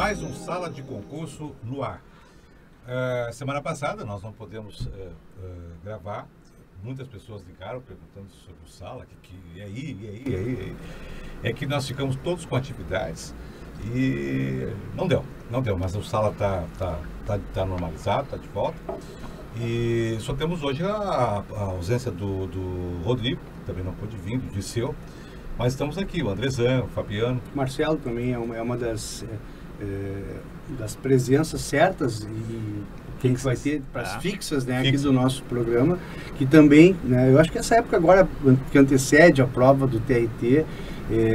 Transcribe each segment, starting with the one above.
mais um Sala de Concurso no ar. Semana passada nós não podemos gravar. Muitas pessoas ligaram perguntando sobre o Sala, e aí. É que nós ficamos todos com atividades e não deu, mas o Sala tá normalizado, está de volta. E só temos hoje a ausência do Rodrigo, que também não pôde vir, do Disseu. Mas estamos aqui, o Andrezão, o Fabiano. Marcelo também é uma das presenças certas e quem que vai ter para as fixas, né, aqui do nosso programa, que também, né, eu acho que essa época agora que antecede a prova do TRT,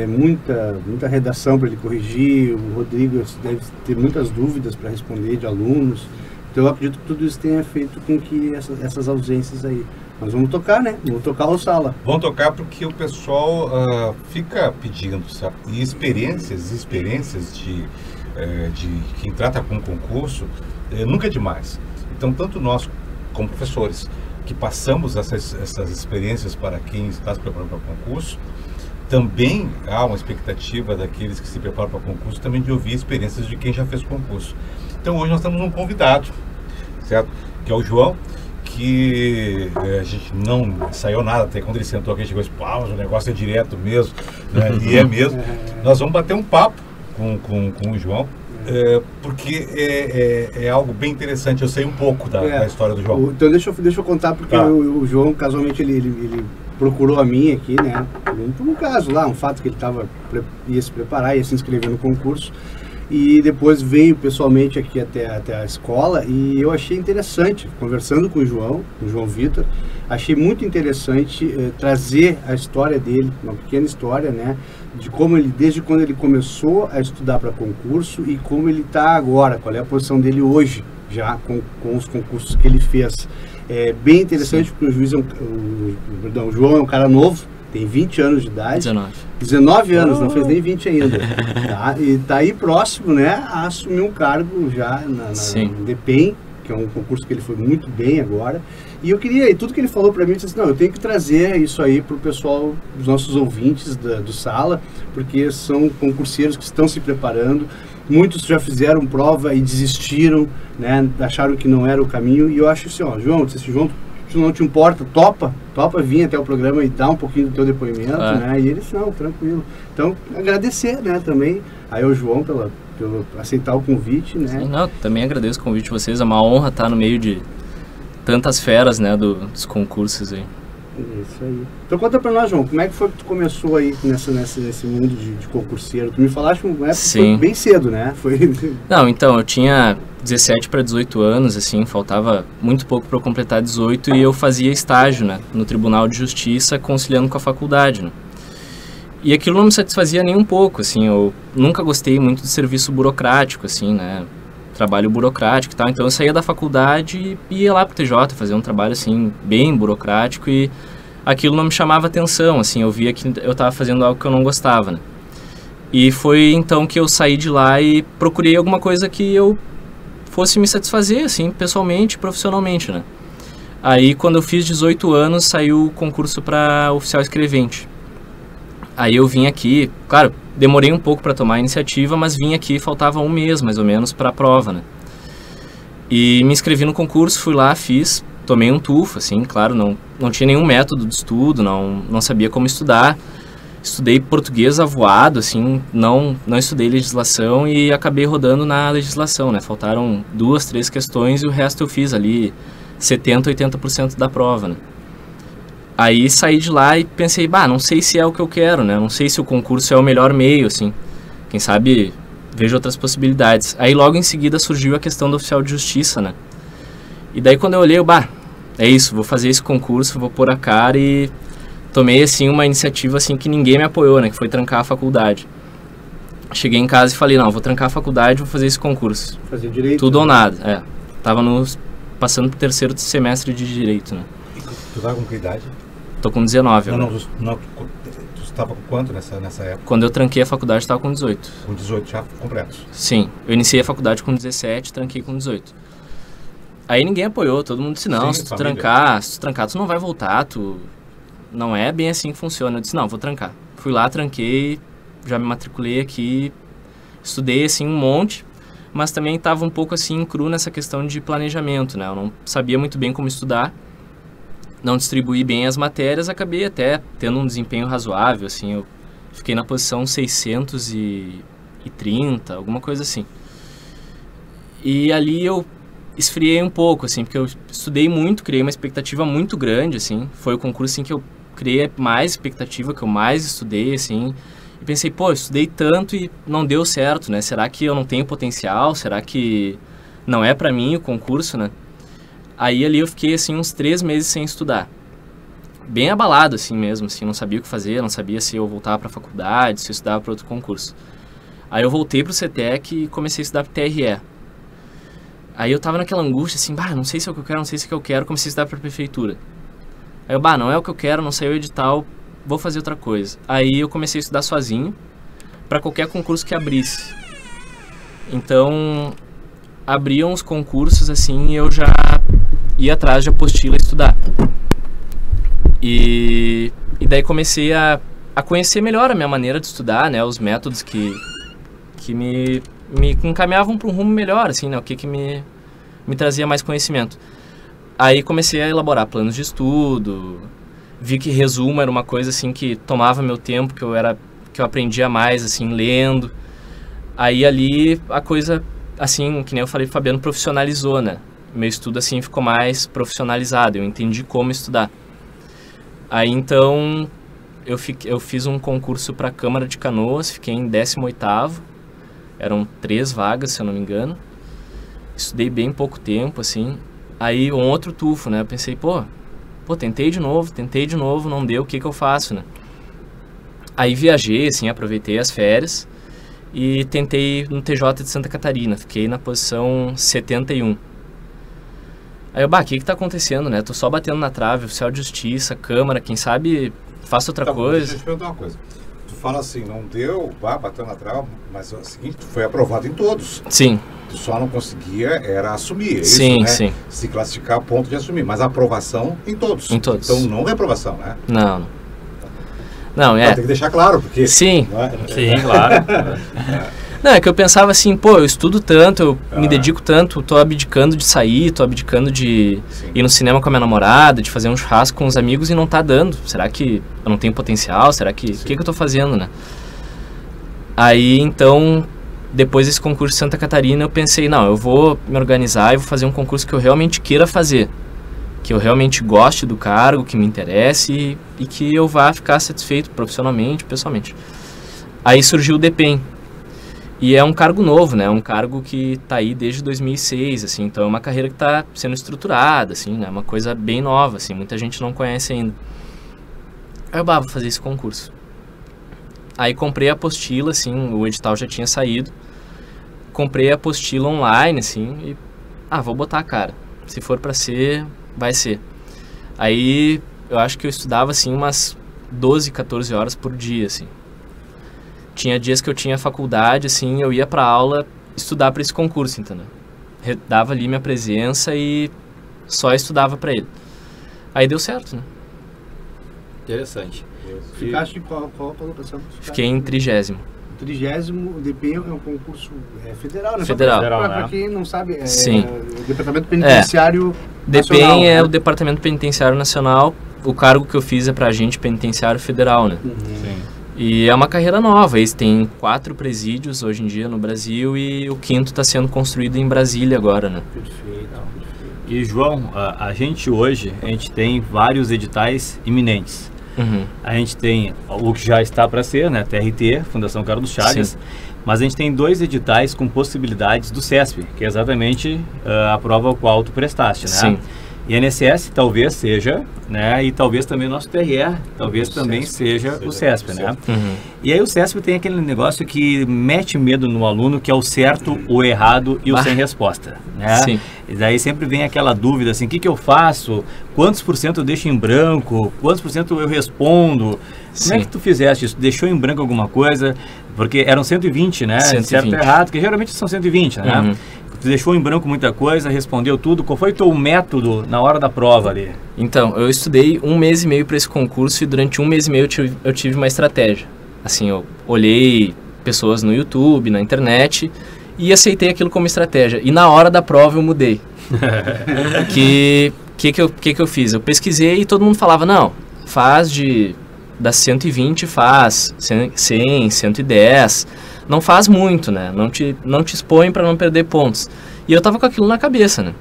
muita redação para ele corrigir, o Rodrigo deve ter muitas dúvidas para responder de alunos, então eu acredito que tudo isso tenha feito com que essas ausências aí. Nós vamos tocar, né? Vamos tocar o Sala. Vamos tocar porque o pessoal fica pedindo, sabe? E experiências de quem trata com concurso, nunca é demais. Então, tanto nós, como professores, que passamos essas experiências para quem está se preparando para o concurso, também há uma expectativa daqueles que se preparam para o concurso também de ouvir experiências de quem já fez concurso. Então, hoje nós temos um convidado, certo? Que é o João, que a gente não ensaiou nada, até quando ele sentou aqui, chegou e disse, o negócio é direto mesmo, né? E é mesmo. Nós vamos bater um papo com o João, porque é algo bem interessante. Eu sei um pouco da história do João. Então deixa eu contar, porque o João, casualmente, ele procurou a mim aqui, né? Por um caso lá, um fato que ele ia se preparar, ia se inscrever no concurso. E depois veio pessoalmente aqui até a escola e eu achei interessante, conversando com o João Vitor, achei muito interessante trazer a história dele, uma pequena história, né, de como ele, desde quando ele começou a estudar para concurso e como ele está agora, qual é a posição dele hoje, já com os concursos que ele fez. É bem interessante. Sim. Porque o João é um cara novo, tem 20 anos de idade. 19 anos, não fez nem 20 ainda. Tá? E está aí próximo, né, a assumir um cargo já no DPEM, que é um concurso que ele foi muito bem agora. E tudo que ele falou para mim, eu disse assim, não, eu tenho que trazer isso aí para o pessoal, os nossos ouvintes do Sala, porque são concurseiros que estão se preparando. Muitos já fizeram prova e desistiram, né, acharam que não era o caminho. E eu acho assim, João, se não te importa, topa vir até o programa e dar um pouquinho do teu depoimento, né? E eles, não, tranquilo. Então, agradecer, né, também aí ao João pelo aceitar o convite, né? Sim, não, também agradeço o convite de vocês, é uma honra estar no meio de tantas feras, né, dos concursos aí. Isso aí. Então conta pra nós, João, como é que foi que tu começou aí nesse mundo de concurseiro? Tu me falaste uma época que foi bem cedo, né? Não, então, eu tinha 17 para 18 anos, assim, faltava muito pouco para eu completar 18 e eu fazia estágio, né, no Tribunal de Justiça, conciliando com a faculdade, né? E aquilo não me satisfazia nem um pouco, assim, eu nunca gostei muito de serviço burocrático, assim, né, trabalho burocrático e tal, então eu saía da faculdade e ia lá pro TJ fazer um trabalho, assim, bem burocrático e aquilo não me chamava atenção, assim, eu via que eu estava fazendo algo que eu não gostava, né. E foi então que eu saí de lá e procurei alguma coisa que eu fosse me satisfazer, assim, pessoalmente, profissionalmente, né. Aí, quando eu fiz 18 anos, saiu o concurso para oficial escrevente. Aí eu vim aqui, claro, demorei um pouco para tomar a iniciativa, mas vim aqui, faltava um mês, mais ou menos, para a prova, né. E me inscrevi no concurso, fui lá, fiz, tomei um tufo, assim, claro, não tinha nenhum método de estudo, não sabia como estudar. Estudei português avoado, assim, não estudei legislação e acabei rodando na legislação, né. Faltaram 2, 3 questões e o resto eu fiz ali 70%, 80% da prova, né. Aí saí de lá e pensei, não sei se é o que eu quero, né, não sei se o concurso é o melhor meio, assim, quem sabe vejo outras possibilidades. Aí logo em seguida surgiu a questão do oficial de justiça, né, e daí quando eu olhei, é isso, vou fazer esse concurso, vou pôr a cara e tomei, assim, uma iniciativa, assim, que ninguém me apoiou, né, que foi trancar a faculdade. Cheguei em casa e falei, não, vou trancar a faculdade, vou fazer esse concurso. Fazer direito? Tudo ou nada, Tava passando pro 3º semestre de direito, né. Tu tava com que idade? Tô com 19 agora. Tu estava com quanto nessa época? Quando eu tranquei a faculdade, eu tava com 18. Com 18 já completos? Sim, eu iniciei a faculdade com 17, tranquei com 18. Aí ninguém apoiou, todo mundo disse, não, se tu trancar, tu não vai voltar, não é bem assim que funciona. Eu disse, não, vou trancar. Fui lá, tranquei, já me matriculei aqui, estudei, assim, um monte. mas também estava um pouco assim cru nessa questão de planejamento, né? Eu não sabia muito bem como estudar, não distribuí bem as matérias, acabei até tendo um desempenho razoável, assim, eu fiquei na posição 630, alguma coisa assim. E ali eu esfriei um pouco, assim, porque eu estudei muito, criei uma expectativa muito grande, assim, foi o concurso, assim, que eu criei mais expectativa, que eu mais estudei, assim, e pensei, pô, eu estudei tanto e não deu certo, né? Será que eu não tenho potencial? Será que não é pra mim o concurso, né? Aí ali eu fiquei, assim, uns 3 meses sem estudar. Bem abalado, assim mesmo, assim, não sabia o que fazer, não sabia se eu voltava pra faculdade, se eu estudava para outro concurso. Aí eu voltei pro CETEC e comecei a estudar pro TRE. Aí eu tava naquela angústia, assim, não sei se é o que eu quero, não sei se é o que eu quero, comecei a estudar pra prefeitura. Aí eu, não é o que eu quero, não saiu o edital, vou fazer outra coisa. Aí eu comecei a estudar sozinho, pra qualquer concurso que abrisse. Então, abriam os concursos, assim, e eu já ia atrás de apostila estudar. E daí comecei a conhecer melhor a minha maneira de estudar, né, os métodos que me encaminhavam para um rumo melhor, assim, né, o que me trazia mais conhecimento. Aí comecei a elaborar planos de estudo, vi que resumo era uma coisa, assim, que tomava meu tempo, que eu aprendia mais, assim, lendo. Aí ali a coisa, assim, que nem eu falei, o Fabiano profissionalizou, né, meu estudo, assim, ficou mais profissionalizado, eu entendi como estudar. Aí então eu fiz um concurso para a Câmara de Canoas, fiquei em 18º, eram 3 vagas, se eu não me engano. Estudei bem pouco tempo, assim. Aí um outro tufo, né? Eu pensei, pô, tentei de novo, não deu, o que eu faço, né? Aí viajei, assim, aproveitei as férias e tentei no TJ de Santa Catarina, fiquei na posição 71. Aí eu, o que tá acontecendo, né? Tô só batendo na trave, oficial de justiça, Câmara, quem sabe faço outra coisa. Deixa eu te perguntar uma coisa. Tu fala assim, não deu, bateu na trave, mas é o seguinte, tu foi aprovado em todos. Sim. Tu só não conseguia, era assumir, sim, isso, né? Sim. Se classificar a ponto de assumir, mas a aprovação em todos. Em todos. Então não reprovação, né? Não, é... Tem que deixar claro, porque... Sim. Não é? Sim, claro. Não, é que eu pensava assim, pô, eu estudo tanto, eu me dedico tanto, tô abdicando de sair, tô abdicando de ir no cinema com a minha namorada, de fazer um churrasco com os amigos e não tá dando. Será que eu não tenho potencial? Será que... O que eu tô fazendo, né? Aí, então, depois desse concurso de Santa Catarina, eu pensei, não, eu vou me organizar e vou fazer um concurso que eu realmente queira fazer. Que eu realmente goste do cargo, que me interesse e que eu vá ficar satisfeito profissionalmente, pessoalmente. Aí surgiu o DPEM. E é um cargo novo, né? É um cargo que tá aí desde 2006, assim. Então é uma carreira que tá sendo estruturada, assim, né? Uma coisa bem nova, assim. Muita gente não conhece ainda. Aí eu, vou fazer esse concurso. Aí comprei a apostila, assim, o edital já tinha saído. Comprei a apostila online, assim, e... vou botar a cara. Se for pra ser, vai ser. Aí eu acho que eu estudava, assim, umas 12, 14 horas por dia, assim. Tinha dias que eu tinha faculdade, assim, eu ia pra aula estudar para esse concurso, entendeu? Dava ali minha presença e só estudava para ele. Aí deu certo, né? Interessante. Ficaste qual colocação? Fiquei em 30º. 30º, o DP é um concurso federal, né? Federal. Para quem não sabe, Sim. O Departamento Penitenciário Nacional. DPEM é, né? o Departamento Penitenciário Nacional. O cargo que eu fiz é para agente penitenciário federal, né? Sim. E é uma carreira nova, eles têm 4 presídios hoje em dia no Brasil e o 5º está sendo construído em Brasília agora, né? Perfeito. E João, a gente hoje, tem vários editais iminentes. Uhum. A gente tem o que já está para ser, né? TRT, Fundação Carlos Chagas. Sim. Mas a gente tem 2 editais com possibilidades do CESP, que é exatamente a prova ao qual tu prestaste, né? Sim. INSS talvez seja, né? E talvez também o nosso TRE, talvez também seja o CESP, né? Uhum. E aí o CESP tem aquele negócio que mete medo no aluno, que é o certo, o errado e o sem resposta, né? Sim. E daí sempre vem aquela dúvida assim, o que eu faço? Quantos por cento eu deixo em branco? Quantos por cento eu respondo? Como é que tu fizeste isso? Deixou em branco alguma coisa? Porque eram 120, né? 120. Certo e errado, que geralmente são 120, né? Uhum. Tu deixou em branco muita coisa, respondeu tudo. Qual foi o teu método na hora da prova ali? Então, eu estudei 1 mês e meio para esse concurso e durante 1 mês e meio eu tive uma estratégia. Assim, eu olhei pessoas no YouTube, na internet E aceitei aquilo como estratégia. E na hora da prova eu mudei. que eu fiz? Eu pesquisei e todo mundo falava, não, faz das 120, faz 100, 110, não faz muito, né? Não te expõe para não perder pontos. E eu tava com aquilo na cabeça, né?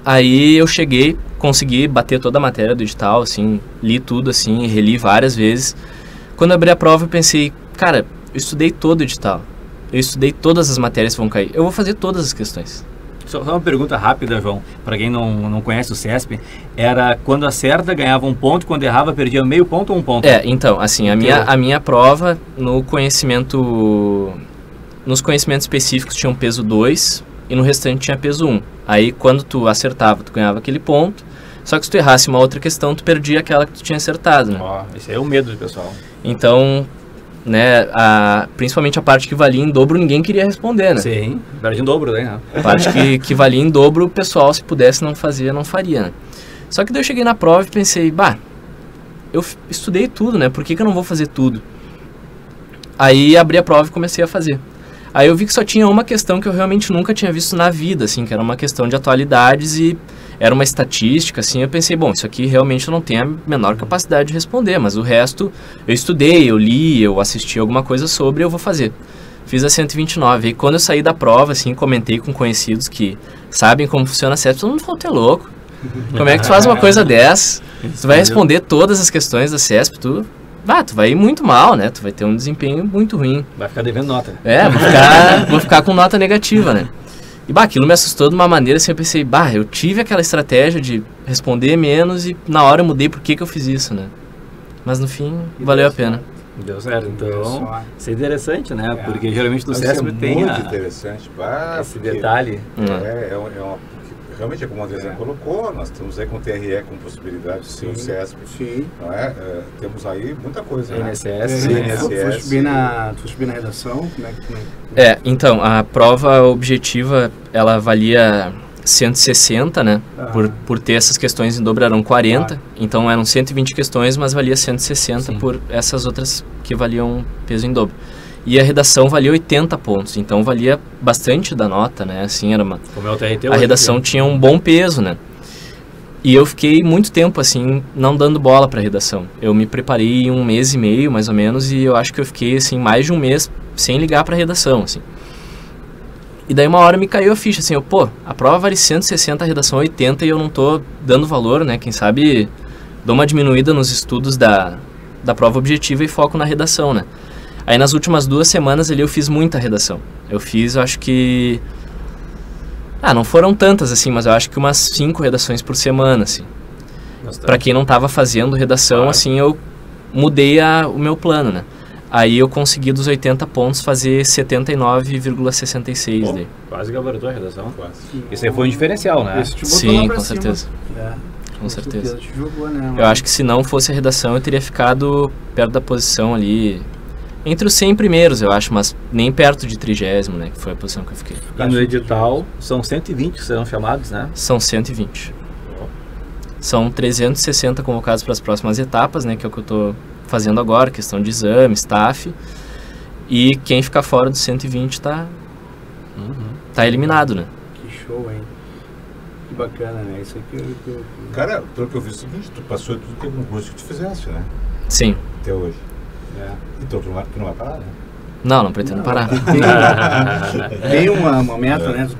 Aí eu cheguei, consegui bater toda a matéria do edital, assim, li tudo, assim, reli várias vezes. Quando eu abri a prova eu pensei, cara, eu estudei todo o edital, eu estudei todas as matérias que vão cair, eu vou fazer todas as questões. Só uma pergunta rápida, João, para quem não conhece o CESP, era quando acerta ganhava um ponto, quando errava perdia meio ponto ou um ponto? Então, assim, a minha prova, nos conhecimentos específicos tinha um peso 2 e no restante tinha peso 1. Aí quando tu acertava, tu ganhava aquele ponto, só que se tu errasse uma outra questão, tu perdia aquela que tu tinha acertado, né? Esse aí é o medo do pessoal. Então, né, principalmente a parte que valia em dobro, ninguém queria responder, né? Sim, perde em dobro, né? A parte que valia em dobro, o pessoal, se pudesse não fazer, não faria, né? Só que daí eu cheguei na prova e pensei, eu estudei tudo, né? Por que eu não vou fazer tudo? Aí abri a prova e comecei a fazer. Aí eu vi que só tinha uma questão que eu realmente nunca tinha visto na vida, assim, que era uma questão de atualidades e era uma estatística, assim, eu pensei, bom, isso aqui realmente eu não tenho a menor capacidade de responder, mas o resto eu estudei, eu li, eu assisti alguma coisa sobre, eu vou fazer. Fiz a 129, e quando eu saí da prova, assim, comentei com conhecidos que sabem como funciona a CESP, todo mundo falou, tu é louco, como é que tu faz uma coisa dessa? Tu vai responder todas as questões da CESP, tu vai ir muito mal, né? Tu vai ter um desempenho muito ruim. Vai ficar devendo nota. Vou ficar com nota negativa, né? E aquilo me assustou de uma maneira assim, eu pensei, eu tive aquela estratégia de responder menos e na hora eu mudei por que eu fiz isso, né? Mas no fim, valeu a pena. Deu certo, então isso é interessante, né? Porque geralmente no CESP tem muito interessante, esse detalhe. Realmente, como o André colocou, nós estamos aí com o TRE com possibilidade de ser o CESP. Sim. Não é? Temos aí muita coisa, né? INSS. Tu foste bem na redação? Como é que... Então, a prova objetiva, ela valia 160, né? Por ter essas questões em dobro eram 40. Então eram 120 questões, mas valia 160 por essas outras que valiam peso em dobro. E a redação valia 80 pontos, então valia bastante da nota, né? Assim, era como é o TRT a redação tinha um bom peso, né? E eu fiquei muito tempo, assim, não dando bola para redação. Eu me preparei 1 mês e meio, mais ou menos, e eu acho que eu fiquei, assim, mais de 1 mês sem ligar para redação, assim. E daí uma hora me caiu a ficha, assim, a prova vale 160, a redação 80 e eu não tô dando valor, né? Quem sabe dou uma diminuída nos estudos da prova objetiva e foco na redação, né? Aí nas últimas 2 semanas ali eu fiz muita redação. Eu acho que... não foram tantas assim, mas eu acho que umas 5 redações por semana, assim. Para quem não estava fazendo redação, assim, eu mudei o meu plano, né? Aí eu consegui dos 80 pontos fazer 79,66 daí. Quase gabaritou a redação. Quase. Isso aí foi um diferencial, né? Sim, com certeza. Com certeza. Eu acho que se não fosse a redação, eu teria ficado perto da posição ali... Entre os 100 primeiros, eu acho, mas nem perto de 30º, né? Que foi a posição que eu fiquei. E no edital, são 120 que serão chamados, né? São 120. São 360 convocados para as próximas etapas, né? Que é o que eu estou fazendo agora, questão de exame, staff. E quem ficar fora dos 120 tá eliminado, né? Que show, hein? Que bacana, né? Isso aqui Cara, pelo que eu vi é o seguinte, tu passou tudo que é concurso que tu fizeste, né? Sim. Até hoje. Então tu não vai parar, né? Não pretendo parar. Tem uma meta, né? Tu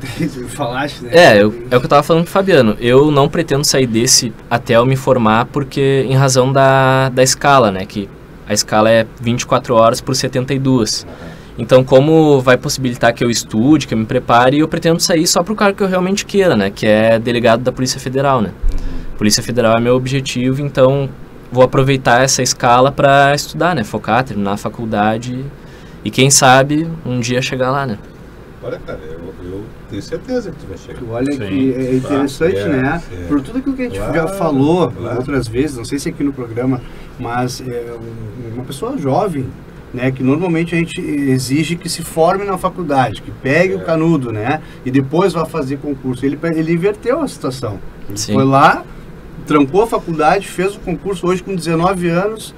falaste, né? É o que eu tava falando pro Fabiano. Eu não pretendo sair desse até eu me formar, porque em razão da escala, né? Que a escala é 24 horas por 72. Então, como vai possibilitar que eu estude, que eu me prepare, eu pretendo sair só pro cargo que eu realmente queira, né? Que é delegado da Polícia Federal, né? Polícia Federal é meu objetivo, então... Vou aproveitar essa escala para estudar, né? Focar, terminar a faculdade e quem sabe um dia chegar lá, né? Olha, cara, eu tenho certeza que tu vai chegar. Olha que é interessante, né? Por tudo aquilo que a gente já falou outras vezes, não sei se aqui no programa, mas uma pessoa jovem, né? Que normalmente a gente exige que se forme na faculdade, que pegue o canudo, né? E depois vá fazer concurso. Ele inverteu a situação. Ele foi lá... Trancou a faculdade, fez o concurso hoje com 19 anos,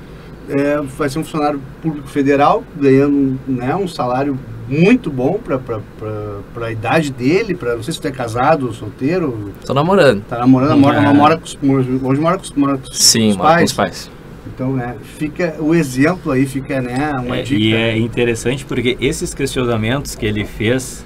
vai ser um funcionário público federal, ganhando, né, um salário muito bom para a idade dele, não sei se tu é casado ou solteiro. Tô namorando. Tá namorando, hoje mora com os Sim, mora com os pais. Então, né, fica o exemplo aí, fica, né, uma dica. E é interessante porque esses questionamentos que ele fez,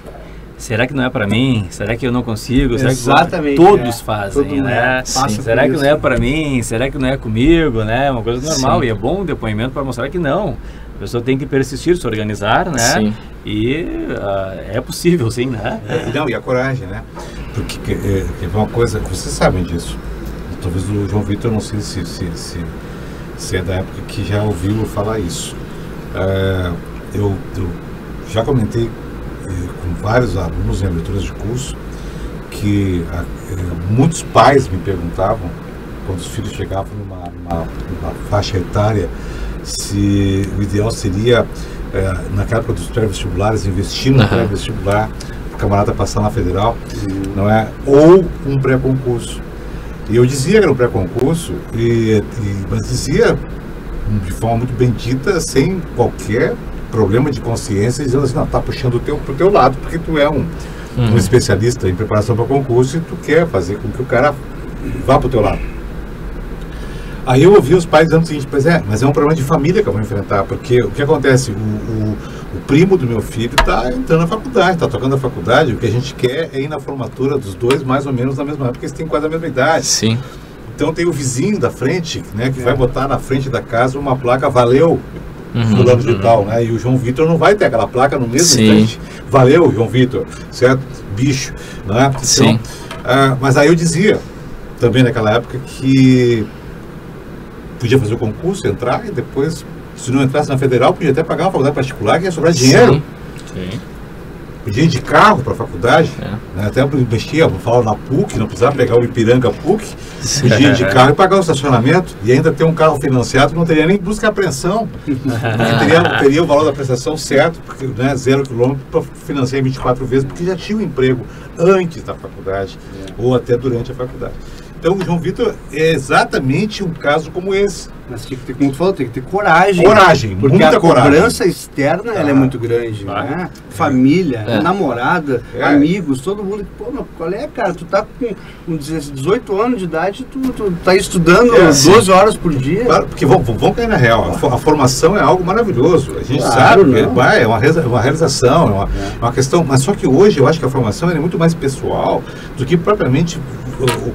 será que não é para mim? Será que eu não consigo? Exatamente. Será que todos fazem, todo né? Será que não é para mim? Será que não é comigo, né? Uma coisa normal. Sim. E é bom um depoimento para mostrar que não. A pessoa tem que persistir, se organizar, né? Sim. E é possível, sim, né? E a coragem, né? Porque é uma coisa, vocês sabem disso. Talvez o João Vitor, não sei se é da época que já ouviu falar isso. Eu já comentei com vários alunos em aberturas de curso que muitos pais me perguntavam, quando os filhos chegavam numa faixa etária, se o ideal seria, naquela época dos pré-vestibulares, investir no pré-vestibular, para o camarada passar na federal, não é? Ou um pré-concurso. E eu dizia que era um pré-concurso, mas dizia de forma muito bendita, sem qualquer problema de consciência, dizendo assim, não, tá puxando pro teu lado, porque tu é um especialista em preparação para concurso e tu quer fazer com que o cara vá pro teu lado. Aí eu ouvi os pais dizendo o seguinte, mas é um problema de família que eu vou enfrentar, porque o que acontece, o primo do meu filho está entrando na faculdade, está tocando a faculdade, o que a gente quer é ir na formatura dos dois mais ou menos na mesma época, porque eles têm quase a mesma idade. Sim. Então tem o vizinho da frente, né, que vai botar na frente da casa uma placa valeu, fulano de tal, né, e o João Vitor não vai ter aquela placa no mesmo instante, valeu João Vitor, certo? Bicho, né? Então, sim. Mas aí eu dizia, também naquela época, que podia fazer o concurso, entrar e depois, se não entrasse na federal, podia até pagar uma faculdade particular que ia sobrar dinheiro. Sim. Podia ir de carro para a faculdade, né? Até mexia, vou falar na PUC, não precisava pegar o Ipiranga PUC, podia ir de carro e pagar o estacionamento e ainda ter um carro financiado que não teria nem busca e apreensão, porque teria o valor da prestação certo, porque, né, 0 quilômetro para financiar 24 vezes, porque já tinha um emprego antes da faculdade ou até durante a faculdade. Então o João Vitor é exatamente um caso como esse. Mas tem que ter, como tu falou, tem que ter coragem. Coragem, porque muita a cobrança externa ela é muito grande, né? Família, namorada, amigos, todo mundo. Pô, mas qual é, cara? Tu tá com 18 anos de idade, tu tá estudando 12 horas por dia. Claro, porque vamos cair na real. A formação é algo maravilhoso. A gente sabe que é uma realização, é uma questão. Mas só que hoje eu acho que a formação é muito mais pessoal do que propriamente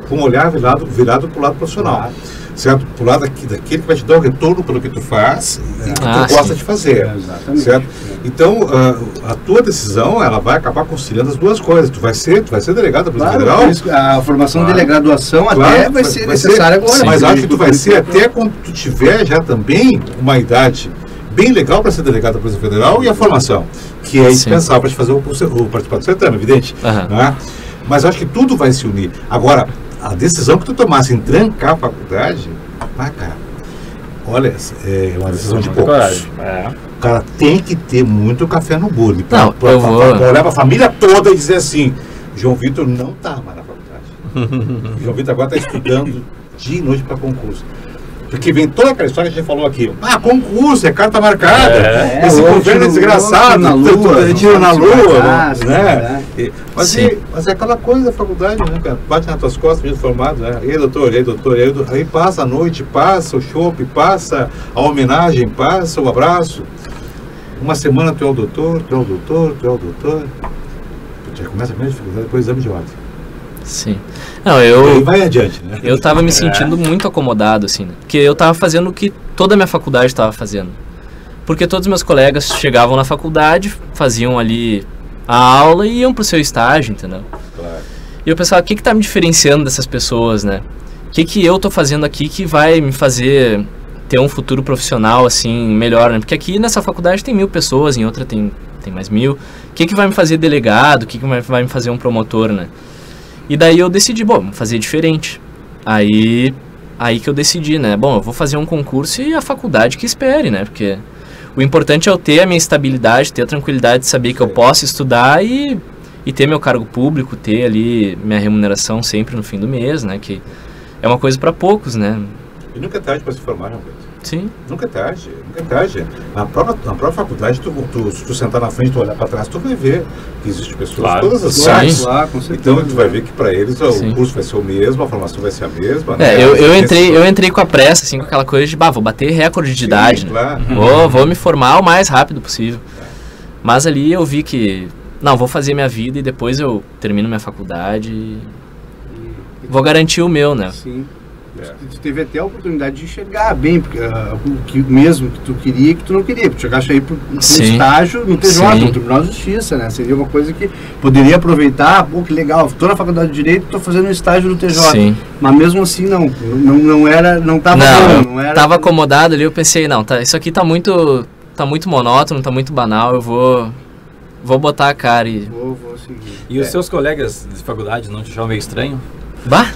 com o olhar virado para o lado profissional. Certo? Pro lado daquele que vai te dar o retorno pelo que tu faz e que tu gosta de fazer. Certo? Então, a tua decisão, ela vai acabar conciliando as duas coisas. Tu vai ser delegado da Polícia Federal. A formação dele, a graduação até vai ser necessária agora. Mas acho que tu vai ser até quando tu tiver já também uma idade bem legal para ser delegado da Polícia Federal e a formação, que é indispensável para te fazer o participar do certame, evidente. Né? Mas acho que tudo vai se unir. Agora, a decisão que tu tomasse em trancar a faculdade, cara, olha, é uma decisão de poucos. O cara tem que ter muito café no bolo. Para olhar para a família toda e dizer assim, João Vitor não está mais na faculdade. João Vitor agora está estudando dia e noite para concurso. Porque vem toda aquela história que a gente falou aqui. Concurso, é carta marcada. Esse governo é desgraçado, tira na lua. Né? Mas é aquela coisa da faculdade, né, cara? Bate nas tuas costas, mesmo formado, né? E aí, doutor, aí passa a noite, passa o chopp, passa a homenagem, passa o abraço. Uma semana tu é o doutor. Já começa a primeira dificuldade, depois o exame de ordem. Sim. Não, eu vai adiante, né? Eu tava me sentindo muito acomodado, assim, né? Porque eu tava fazendo o que toda a minha faculdade estava fazendo. Porque todos os meus colegas chegavam na faculdade, faziam ali a aula e iam pro seu estágio, entendeu? Claro. E eu pensava, o que tá me diferenciando dessas pessoas, né? O que eu tô fazendo aqui que vai me fazer ter um futuro profissional, assim, melhor, né? Porque aqui nessa faculdade tem 1000 pessoas, em outra tem mais 1000. O que vai me fazer delegado? O que vai me fazer um promotor, né? E daí eu decidi, vamos fazer diferente. Aí que eu decidi, né? Bom, eu vou fazer um concurso e a faculdade que espere, né? Porque o importante é eu ter a minha estabilidade, ter a tranquilidade de saber que eu posso estudar e ter meu cargo público, ter ali minha remuneração sempre no fim do mês, né? Que é uma coisa para poucos, né? E nunca é tarde para se formar, João Vitor. Sim. Nunca é tarde, nunca é tarde. Na própria faculdade, se tu sentar na frente, tu olhar para trás, tu vai ver que existem pessoas de todas as áreas. Então tu vai ver que para eles o curso vai ser o mesmo, a formação vai ser a mesma. Né? Eu entrei com a pressa, assim, com aquela coisa de, vou bater recorde de idade. Claro. Né? Vou me formar o mais rápido possível. Mas ali eu vi que, não, vou fazer minha vida e depois eu termino minha faculdade e vou garantir o meu, né? Sim. Tu teve até a oportunidade de enxergar bem porque, o que mesmo que tu queria e que tu não queria. Porque chegaste aí para um estágio no TJ, no Tribunal de Justiça, né? Seria uma coisa que poderia aproveitar. Pô, que legal, estou na faculdade de Direito, estou fazendo um estágio no TJ. Sim. Mas mesmo assim não estava acomodado ali, eu pensei, não, isso aqui tá muito monótono, tá muito banal, eu vou botar a cara e... Vou seguir. E os seus colegas de faculdade não te acham meio estranho? Bah!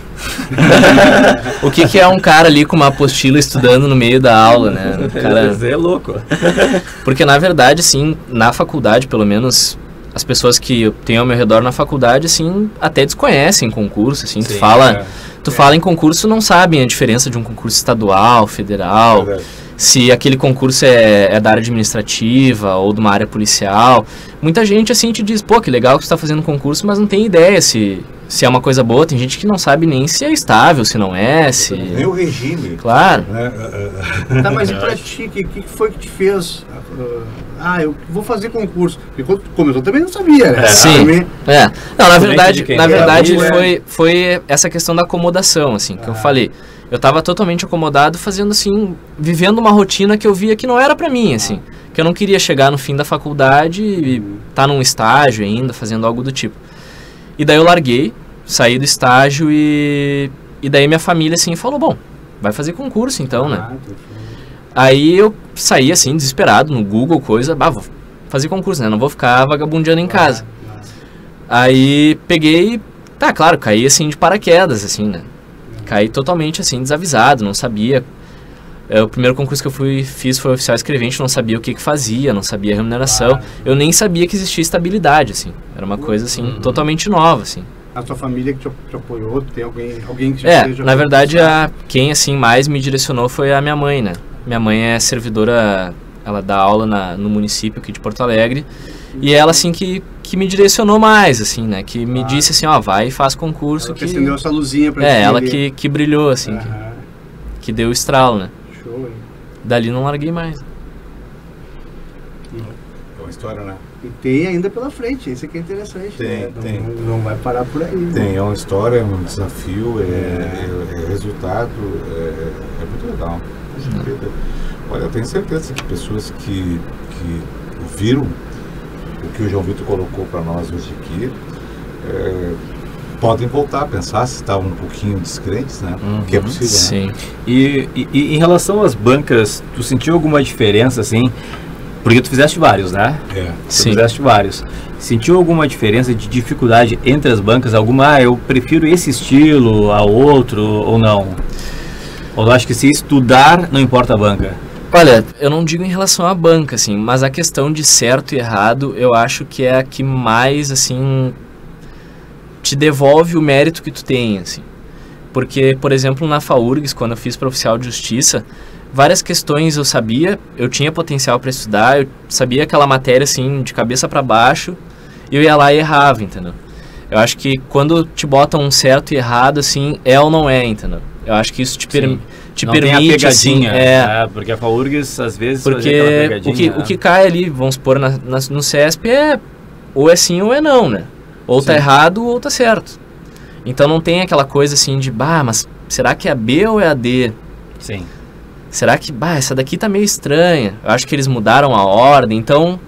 O que é um cara ali com uma apostila estudando no meio da aula, né? O cara... É louco. Porque, na verdade, assim, na faculdade, pelo menos, as pessoas que eu tenho ao meu redor na faculdade, assim, até desconhecem concurso, assim. Sim, tu fala em concurso, não sabem a diferença de um concurso estadual, federal, se aquele concurso é da área administrativa ou de uma área policial. Muita gente, assim, te diz, pô, que legal que você está fazendo concurso, mas não tem ideia se é uma coisa boa. Tem gente que não sabe nem se é estável, se não é, se... Nem o regime. Claro. Tá, mas e pra ti, o que foi que te fez? Eu vou fazer concurso. Porque quando tu começou, também não sabia, né? Sim. Não, na verdade foi essa questão da acomodação, assim, que eu falei. Eu estava totalmente acomodado, fazendo assim, vivendo uma rotina que eu via que não era pra mim, assim. Que eu não queria chegar no fim da faculdade e estar num estágio ainda, fazendo algo do tipo. E daí eu larguei, saí do estágio e daí minha família, assim, falou, bom, vai fazer concurso então, né? Aí eu saí, assim, desesperado, no Google, vou fazer concurso, né? Não vou ficar vagabundeando em casa. Aí peguei, claro, caí, assim, de paraquedas, assim, né? Caí totalmente, assim, desavisado, não sabia. O primeiro concurso que eu fiz foi oficial escrevente, não sabia o que fazia, não sabia a remuneração. Eu nem sabia que existia estabilidade, assim. Era uma coisa, assim, totalmente nova, assim. A tua família que te apoiou, tem alguém que te seja... Na verdade, quem, assim, mais me direcionou foi a minha mãe, né? Minha mãe é servidora, ela dá aula no município aqui de Porto Alegre. E ela, assim, que me direcionou mais, assim, né? Que me disse assim, vai e faz concurso. Ela que acendeu essa luzinha pra ti. Ela que brilhou, assim, que deu o estralo, né? Show, hein? Dali não larguei mais. É uma história, né? E tem ainda pela frente, isso aqui é interessante. Tem. Não vai parar por aí. Tem, é uma história, é um desafio, é resultado, é muito legal. Olha, eu tenho certeza que pessoas que ouviram o que o João Vitor colocou para nós hoje aqui, podem voltar a pensar se estavam um pouquinho descrentes, né? Que é possível, sim. Né? E em relação às bancas, tu sentiu alguma diferença, assim? Porque tu fizeste vários, né? Sim. Fizeste vários. Sentiu alguma diferença de dificuldade entre as bancas? Alguma, eu prefiro esse estilo a outro, ou não? Ou acho que se estudar, não importa a banca? Olha, eu não digo em relação à banca, assim, mas a questão de certo e errado, eu acho que é a que mais, assim, te devolve o mérito que tu tem, assim. Porque, por exemplo, na FAURGS, quando eu fiz para oficial de justiça, várias questões eu sabia, eu tinha potencial para estudar, eu sabia aquela matéria, assim, de cabeça para baixo, e eu ia lá e errava, entendeu? Eu acho que quando te botam um certo e errado, assim, é ou não é, entendeu? Eu acho que isso te permite, assim... porque a FAURGS, às vezes, porque o que cai ali, vamos supor, no CESP ou é sim ou é não, né? Ou tá errado ou tá certo. Então não tem aquela coisa assim de, mas será que é a B ou é a D? Sim. Será que, essa daqui tá meio estranha? Eu acho que eles mudaram a ordem, então...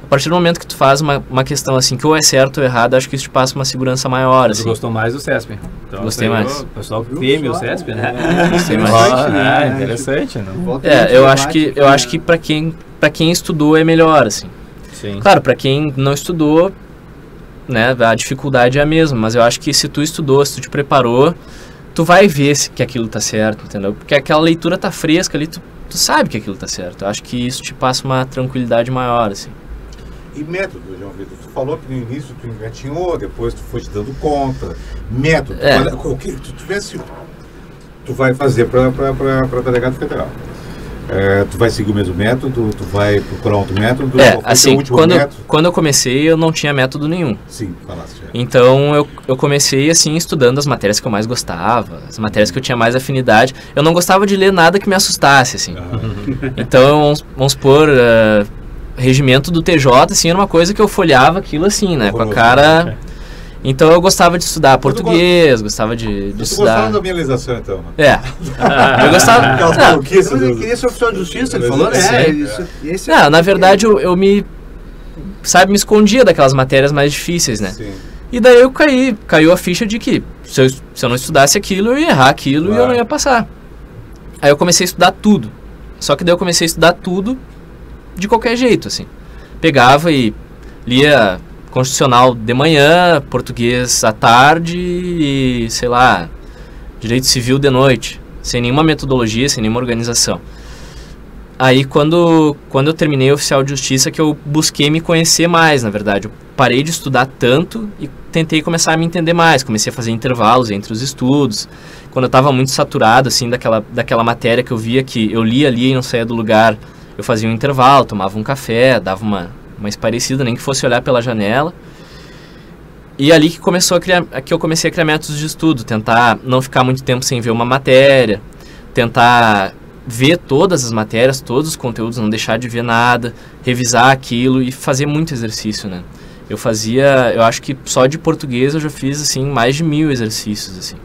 A partir do momento que tu faz uma questão assim, que ou é certo ou errado, acho que isso te passa uma segurança maior. Você gostou mais do CESP? Então, gostei mais. O pessoal que teme o CESP, né? Gostei mais. Interessante, né? Eu acho que para quem estudou é melhor, assim. Sim. Claro, para quem não estudou, né, a dificuldade é a mesma, mas eu acho que se tu estudou, se tu te preparou, tu vai ver que aquilo tá certo, entendeu? Porque aquela leitura tá fresca ali, tu sabe que aquilo tá certo. Eu acho que isso te passa uma tranquilidade maior, assim. E método, João Vitor? Tu falou que no início tu engatinhou, depois tu foi te dando conta. Método. Olha, o que tu tivesse... Tu vai fazer para delegado federal. tu vai seguir o mesmo método, tu vai procurar outro método? Assim, quando eu comecei, eu não tinha método nenhum. Sim, falaste. Então, eu comecei, assim, estudando as matérias que eu mais gostava, as matérias que eu tinha mais afinidade. Eu não gostava de ler nada que me assustasse, assim. Então, vamos supor, regimento do TJ, assim, era uma coisa que eu folhava aquilo, assim, né, com a cara... Então eu gostava de estudar português, gostava de estudar... gostava da minha legislação, então? Eu gostava... Mas ele queria ser oficial de justiça, ele falou, né? Na verdade, eu me escondia daquelas matérias mais difíceis, né? Sim. E daí caiu a ficha de que se eu não estudasse aquilo, eu ia errar aquilo e eu não ia passar. Aí eu comecei a estudar tudo. Só que daí eu comecei a estudar tudo de qualquer jeito, assim. Pegava e lia... Constitucional de manhã, português à tarde e, sei lá, direito civil de noite, sem nenhuma metodologia, sem nenhuma organização. Aí, quando eu terminei o oficial de justiça, que eu busquei me conhecer mais, na verdade. Eu parei de estudar tanto e tentei começar a me entender mais. Comecei a fazer intervalos entre os estudos. Quando eu estava muito saturado, assim, daquela matéria que eu via que eu lia e não saía do lugar, eu fazia um intervalo, tomava um café, dava uma esparecida, nem que fosse olhar pela janela. E ali que eu comecei a criar métodos de estudo, tentar não ficar muito tempo sem ver uma matéria, tentar ver todas as matérias, todos os conteúdos, não deixar de ver nada, revisar aquilo e fazer muito exercício, né? Eu acho que só de português eu já fiz, assim, mais de 1000 exercícios, assim.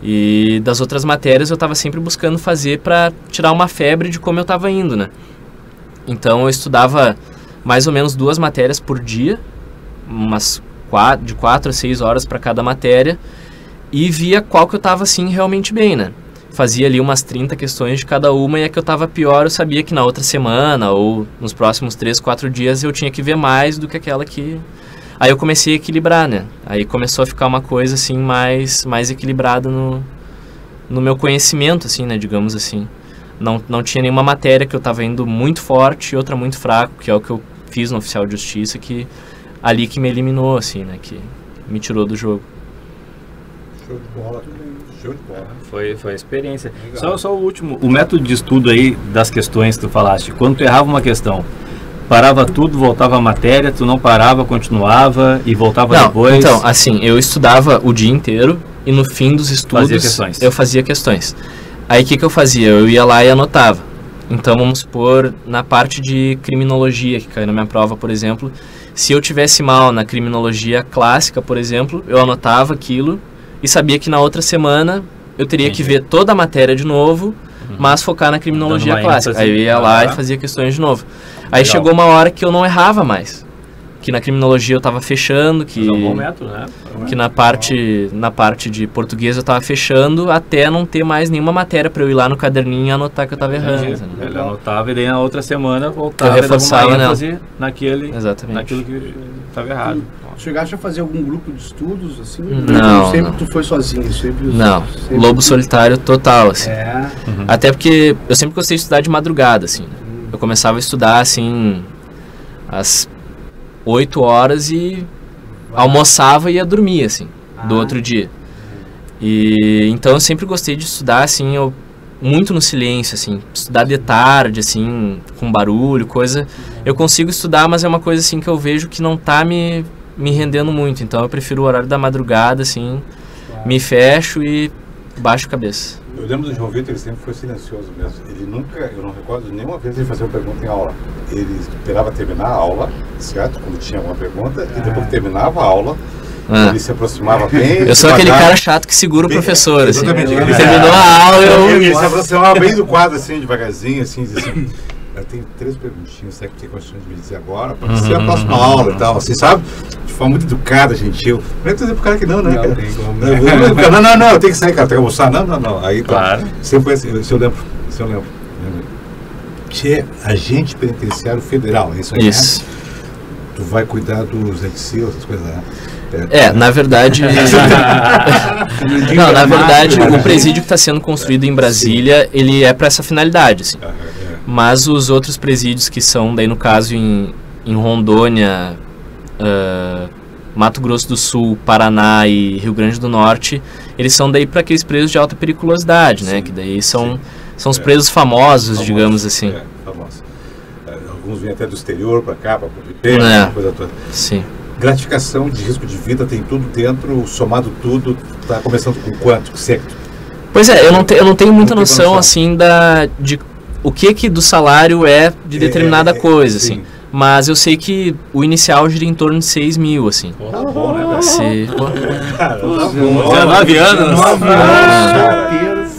E das outras matérias eu estava sempre buscando fazer para tirar uma febre de como eu estava indo, né? Então eu estudava mais ou menos 2 matérias por dia, de 4 a 6 horas para cada matéria, e via qual que eu estava, assim, realmente bem, né? Fazia ali umas 30 questões de cada uma, e a que eu estava pior eu sabia que na outra semana ou nos próximos 3, 4 dias eu tinha que ver mais do que aquela que... Aí eu comecei a equilibrar, né? Aí começou a ficar uma coisa, assim, mais equilibrada no meu conhecimento, assim, né? Digamos assim. Não tinha nenhuma matéria que eu estava indo muito forte e outra muito fraco, que é o que eu fiz no oficial de justiça, que ali que me eliminou, assim, né? Que me tirou do jogo. Show de bola. Show de bola. Foi a experiência. Só o último. O método de estudo aí das questões que tu falaste. Quando tu errava uma questão, parava tudo, voltava a matéria, tu não parava, continuava e voltava depois? Então, assim, eu estudava o dia inteiro e no fim dos estudos eu fazia questões. Aí o que eu fazia? Eu ia lá e anotava. Então vamos supor, na parte de criminologia, que caiu na minha prova, por exemplo, se eu tivesse mal na criminologia clássica, por exemplo, eu anotava aquilo e sabia que na outra semana eu teria que ver toda a matéria de novo, mas focar na criminologia clássica. Aí eu ia lá e fazia questões de novo. Aí chegou uma hora que eu não errava mais. Que na criminologia eu estava fechando, que é um bom método, né? Que na parte de português eu estava fechando até não ter mais nenhuma matéria para eu ir lá no caderninho e anotar que eu estava errando. Né? Ele anotava e daí na outra semana voltava eu reforçava naquilo que estava errado. Chegaste a fazer algum grupo de estudos assim? Não. Sempre tu foi sozinho? Não. Lobo solitário total, assim. Até porque eu sempre gostei de estudar de madrugada, assim. Né? Eu começava a estudar assim às 8 horas e almoçava e ia dormir, assim, do outro dia. E então eu sempre gostei de estudar, assim, muito no silêncio, assim, estudar de tarde, assim, com barulho, coisa. Eu consigo estudar, mas é uma coisa, assim, que eu vejo que não tá me rendendo muito. Então eu prefiro o horário da madrugada, assim, me fecho e baixo a cabeça. Eu lembro do João Vitor, ele sempre foi silencioso mesmo. Ele nunca, eu não recordo nenhuma vez ele fazer uma pergunta em aula. Ele esperava terminar a aula, certo? Quando tinha uma pergunta, e depois que terminava a aula, ele se aproximava bem. Eu sou aquele cara chato que segura o professor, assim. Exatamente. Ele terminou a aula, ele se aproximava bem do quadro, assim, devagarzinho, assim, assim. Eu tenho 3 perguntinhas, sabe, que tem condições de me dizer agora, para ser a próxima aula e tal, assim, sabe? De forma muito educada, gentil. Não é que dizer pro cara que não, né? Não, tem como. Não, eu tenho que sair, cara, tem que almoçar. Não. Aí, claro. Sempre foi assim, se eu lembro. Que é agente penitenciário federal, é isso aí, isso. Né? Tu vai cuidar dos ETC, essas coisas, né? Na verdade... Não, na verdade, o presídio que está sendo construído em Brasília, ele é para essa finalidade, assim. Mas os outros presídios que são, daí no caso, em Rondônia, Mato Grosso do Sul, Paraná e Rio Grande do Norte, eles são daí para aqueles presos de alta periculosidade, né? Que daí são São os presos famosos, digamos assim. Famosos. Alguns vêm até do exterior para cá, para conviver, coisa toda. Sim. Gratificação de risco de vida, tem tudo dentro, somado tudo, está começando com quanto? Certo? Pois é, eu não tenho muita noção, assim, de o que do salário é de determinada coisa, assim. Mas eu sei que o inicial gira em torno de 6 mil, assim. Tá bom, né? Tá bom. 9 anos.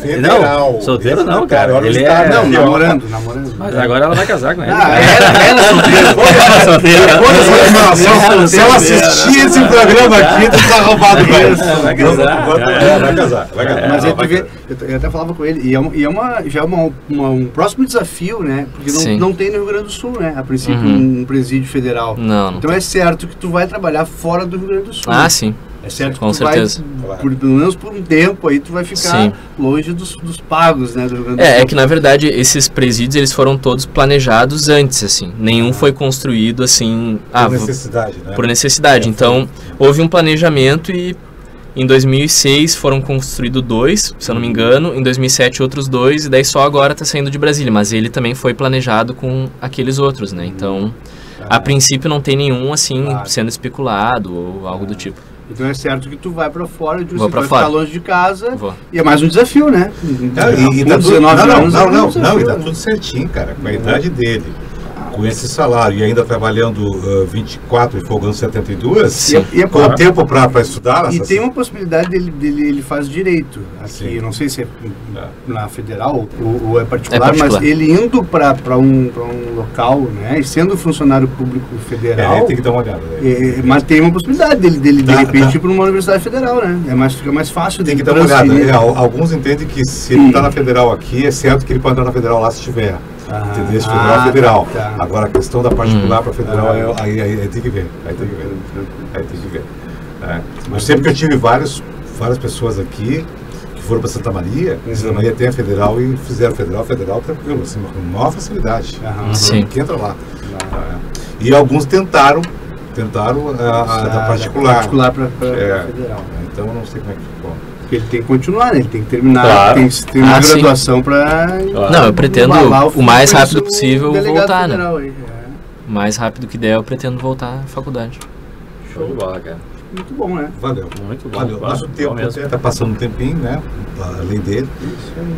Federal. Não, solteiro não, cara. Ele Não, namorando. Mas agora ela vai casar com ele. Era solteiro. Se ela assistir esse programa aqui, tu tá roubado mesmo. Vai casar. Vai casar. Mas aí tu vê, eu até falava com ele, já é um próximo desafio, né? Porque não tem no Rio Grande do Sul, né? A princípio, um presídio federal. Não. Então é certo que tu vai trabalhar fora do Rio Grande do Sul. Ah, sim. É certo com que tu certeza. vai, pelo menos por um tempo, aí tu vai ficar longe dos pagos, né, do Rio Grande do Sul. É que na verdade esses presídios, eles foram todos planejados antes, assim. Nenhum foi construído assim... Por necessidade, né? Por necessidade. Então, houve um planejamento e em 2006 foram construídos 2, se eu não me engano. Em 2007 outros 2 e daí só agora está saindo de Brasília. Mas ele também foi planejado com aqueles outros, né? Então, a princípio não tem nenhum, assim, sendo especulado ou algo do tipo. Então é certo que tu vai pra fora, Vou pra vai fora. ficar longe de casa. Vou. E é mais um desafio, né? E tá tudo, e tá tudo certinho, cara, com a idade dele, com esse salário e ainda trabalhando 24 e folgando 72, com o tempo para estudar. E tem uma possibilidade ele faz direito aqui, eu não sei se é na federal ou é particular, mas ele indo para um local, né, e sendo funcionário público federal, tem que dar uma olhada. Mas tem uma possibilidade dele de repente ir para uma universidade federal, né? Fica mais fácil. Tem que dar uma olhada. Alguns entendem que se ele está na federal aqui, é certo que ele pode entrar na federal lá se tiver. Entendeu? Se federal, federal. Tá. Agora a questão da particular para federal, aí tem que ver. Aí tem que ver. Eu sempre que eu tive várias pessoas aqui que foram para Santa Maria, Santa Maria tem a federal e fizeram federal tranquilo, assim, com maior facilidade. Sim. Que entra lá. E alguns tentaram da particular. Para federal. Então eu não sei como é que ficou. Ele tem que continuar, né? Ele tem que terminar, tem uma graduação para... Não, eu pretendo o mais rápido possível voltar, federal, né? O mais rápido que der, eu pretendo voltar à faculdade. Show de bola, cara. Muito bom, né? Valeu. Muito bom. Valeu. Nosso tempo está passando um tempinho, né? Além dele.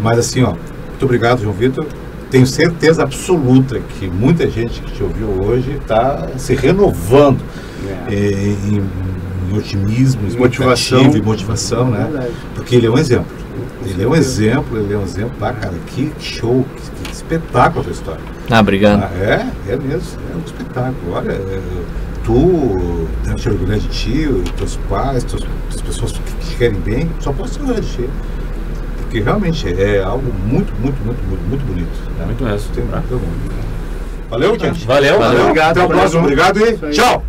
Mas assim, ó, muito obrigado, João Vitor. Tenho certeza absoluta que muita gente que te ouviu hoje está se renovando em otimismo, motivação e motivação, né? Porque ele é um exemplo. Ele é um exemplo, cara, que show, que espetáculo a tua história. Obrigado. É mesmo, é um espetáculo. Olha, tu deve te orgulhar de ti, teus pais, as pessoas que te querem bem, só posso te orgulhar de ti. Porque realmente é algo muito, muito, muito, muito, muito bonito. Né? Muito mesmo. Valeu, gente. Valeu. Obrigado. Até o próximo. Obrigado e tchau.